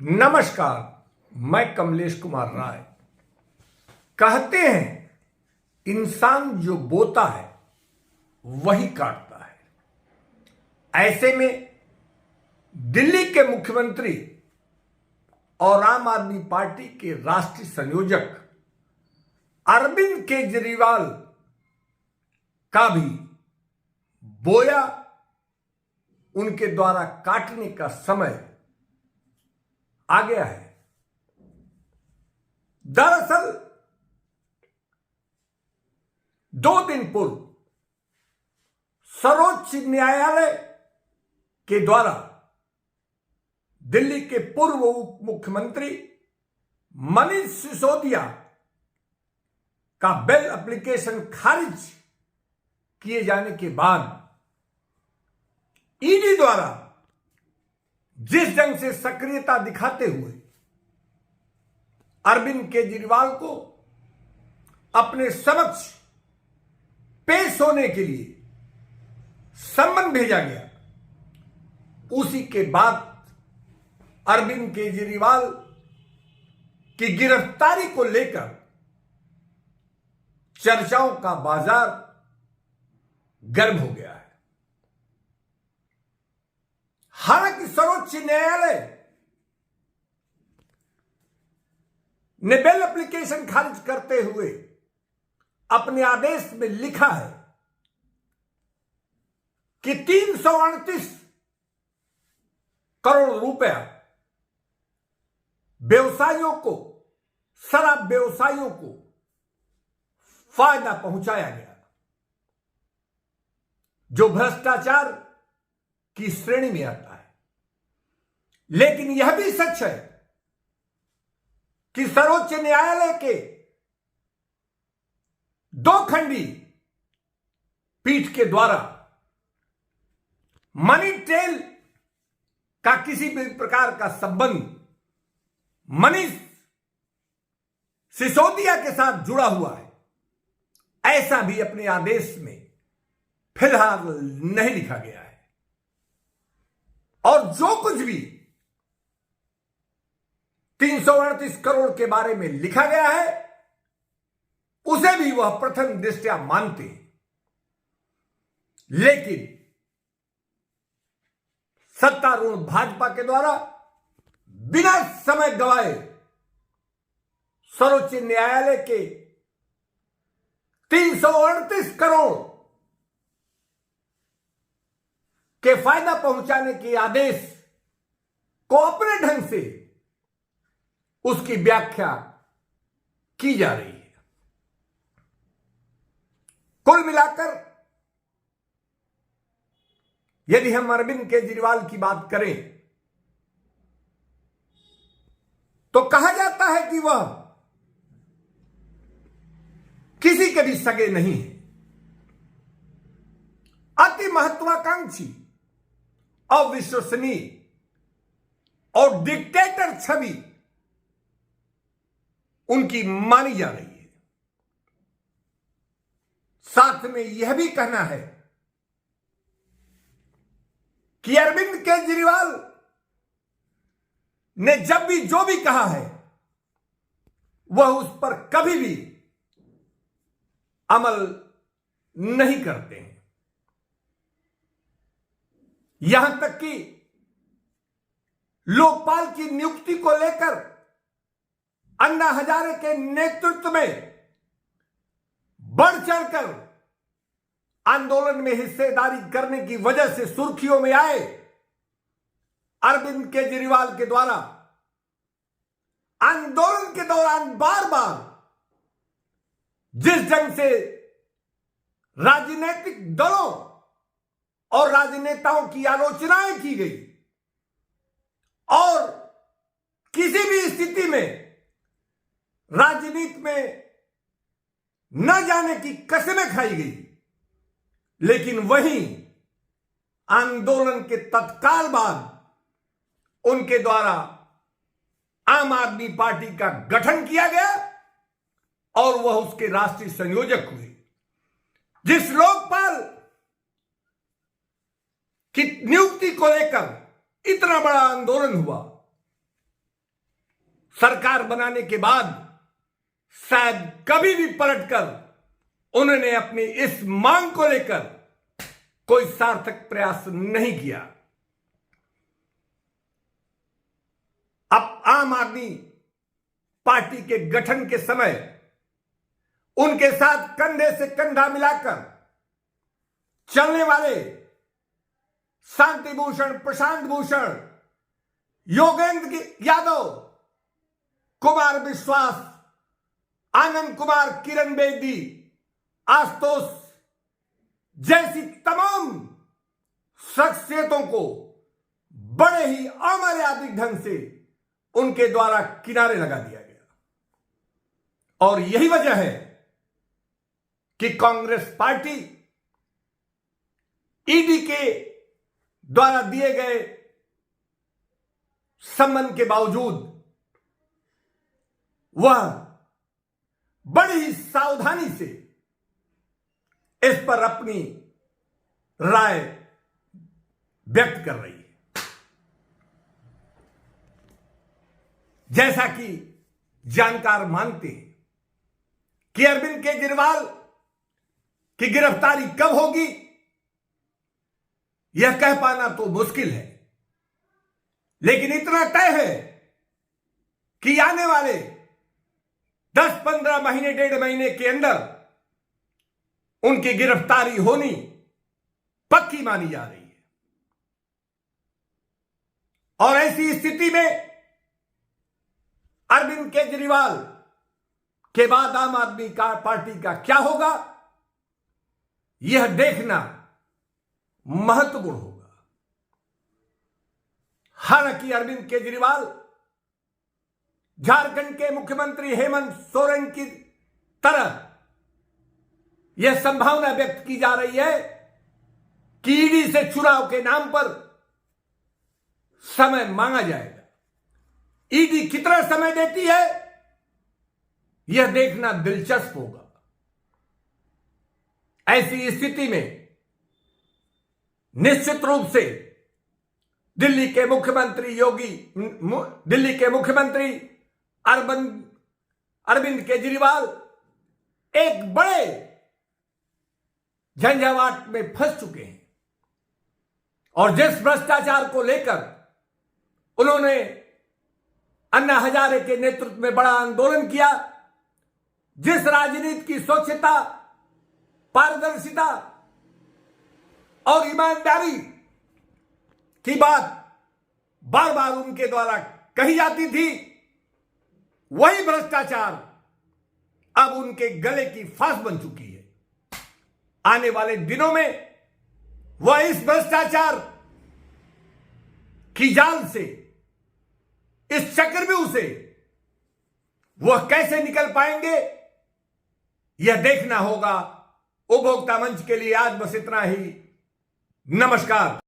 नमस्कार, मैं कमलेश कुमार राय। कहते हैं इंसान जो बोता है वही काटता है। ऐसे में दिल्ली के मुख्यमंत्री और आम आदमी पार्टी के राष्ट्रीय संयोजक अरविंद केजरीवाल का भी बोया उनके द्वारा काटने का समय आ गया है। दरअसल 2 दिन पूर्व सर्वोच्च न्यायालय के द्वारा दिल्ली के पूर्व उप मुख्यमंत्री मनीष सिसोदिया का बेल एप्लीकेशन खारिज किए जाने के बाद ईडी द्वारा जिस ढंग से सक्रियता दिखाते हुए अरविंद केजरीवाल को अपने समक्ष पेश होने के लिए सम्मन भेजा गया, उसी के बाद अरविंद केजरीवाल की गिरफ्तारी को लेकर चर्चाओं का बाजार गर्म हो गया है। हालांकि सर्वोच्च न्यायालय ने बेल एप्लीकेशन खारिज करते हुए अपने आदेश में लिखा है कि 338 करोड़ रुपया व्यवसायियों को, शराब व्यवसायियों को फायदा पहुंचाया गया, जो भ्रष्टाचार की श्रेणी में आता है। लेकिन यह भी सच है कि सर्वोच्च न्यायालय के 2 खंडी पीठ के द्वारा मनी ट्रेल का किसी भी प्रकार का संबंध मनीष सिसोदिया के साथ जुड़ा हुआ है, ऐसा भी अपने आदेश में फिलहाल नहीं लिखा गया है। और जो कुछ भी 338 करोड़ के बारे में लिखा गया है उसे भी वह प्रथम दृष्टया मानते हैं। लेकिन सत्तारूढ़ भाजपा के द्वारा बिना समय गवाए सर्वोच्च न्यायालय के 338 करोड़ के फायदा पहुंचाने के आदेश को अपने ढंग से उसकी व्याख्या की जा रही है। कुल मिलाकर यदि हम अरविंद केजरीवाल की बात करें तो कहा जाता है कि वह किसी के भी सगे नहीं है। अति महत्वाकांक्षी, अविश्वसनीय और डिक्टेटर छवि उनकी मानी जा रही है। साथ में यह भी कहना है कि अरविंद केजरीवाल ने जब भी जो भी कहा है वह उस पर कभी भी अमल नहीं करते हैं। यहां तक कि लोकपाल की नियुक्ति को लेकर अन्ना हजारे के नेतृत्व में बढ़ चढ़कर आंदोलन में हिस्सेदारी करने की वजह से सुर्खियों में आए अरविंद केजरीवाल के द्वारा आंदोलन के दौरान बार बार जिस ढंग से राजनीतिक दलों और राजनेताओं की आलोचनाएं की गई और किसी भी स्थिति में राजनीति में न जाने की कसमें खाई गई, लेकिन वहीं आंदोलन के तत्काल बाद उनके द्वारा आम आदमी पार्टी का गठन किया गया और वह उसके राष्ट्रीय संयोजक हुए। जिस लोकपाल की नियुक्ति को लेकर इतना बड़ा आंदोलन हुआ, सरकार बनाने के बाद शायद कभी भी पलटकर उन्होंने अपनी इस मांग को लेकर कोई सार्थक प्रयास नहीं किया। अब आम आदमी पार्टी के गठन के समय उनके साथ कंधे से कंधा मिलाकर चलने वाले शांति भूषण, प्रशांत भूषण, योगेंद्र यादव, कुमार विश्वास, आनंद कुमार, किरण बेदी, आशुतोष जैसी तमाम शख्सियतों को बड़े ही अमर्यादित ढंग से उनके द्वारा किनारे लगा दिया गया। और यही वजह है कि कांग्रेस पार्टी ईडी के द्वारा दिए गए सम्मन के बावजूद वह बड़ी ही सावधानी से इस पर अपनी राय व्यक्त कर रही है। जैसा कि जानकार मानते हैं कि अरविंद केजरीवाल की गिरफ्तारी कब होगी यह कह पाना तो मुश्किल है, लेकिन इतना तय है कि आने वाले 10-15 महीने, 1.5 महीने के अंदर उनकी गिरफ्तारी होनी पक्की मानी जा रही है। और ऐसी स्थिति में अरविंद केजरीवाल के बाद आम आदमी पार्टी का क्या होगा यह देखना महत्वपूर्ण होगा। हालांकि अरविंद केजरीवाल झारखंड के मुख्यमंत्री हेमंत सोरेन की तरह यह संभावना व्यक्त की जा रही है कि ईडी से चुनाव के नाम पर समय मांगा जाएगा। ईडी कितना समय देती है यह देखना दिलचस्प होगा। ऐसी स्थिति में निश्चित रूप से दिल्ली के मुख्यमंत्री अरविंद केजरीवाल एक बड़े झंझावात में फंस चुके हैं। और जिस भ्रष्टाचार को लेकर उन्होंने अन्ना हजारे के नेतृत्व में बड़ा आंदोलन किया, जिस राजनीति की स्वच्छता, पारदर्शिता और ईमानदारी की बात बार बार उनके द्वारा कही जाती थी, वही भ्रष्टाचार अब उनके गले की फांस बन चुकी है। आने वाले दिनों में वह इस भ्रष्टाचार की जाल से, इस चक्रव्यूह से वह कैसे निकल पाएंगे यह देखना होगा। उपभोक्ता मंच के लिए आज बस इतना ही। नमस्कार।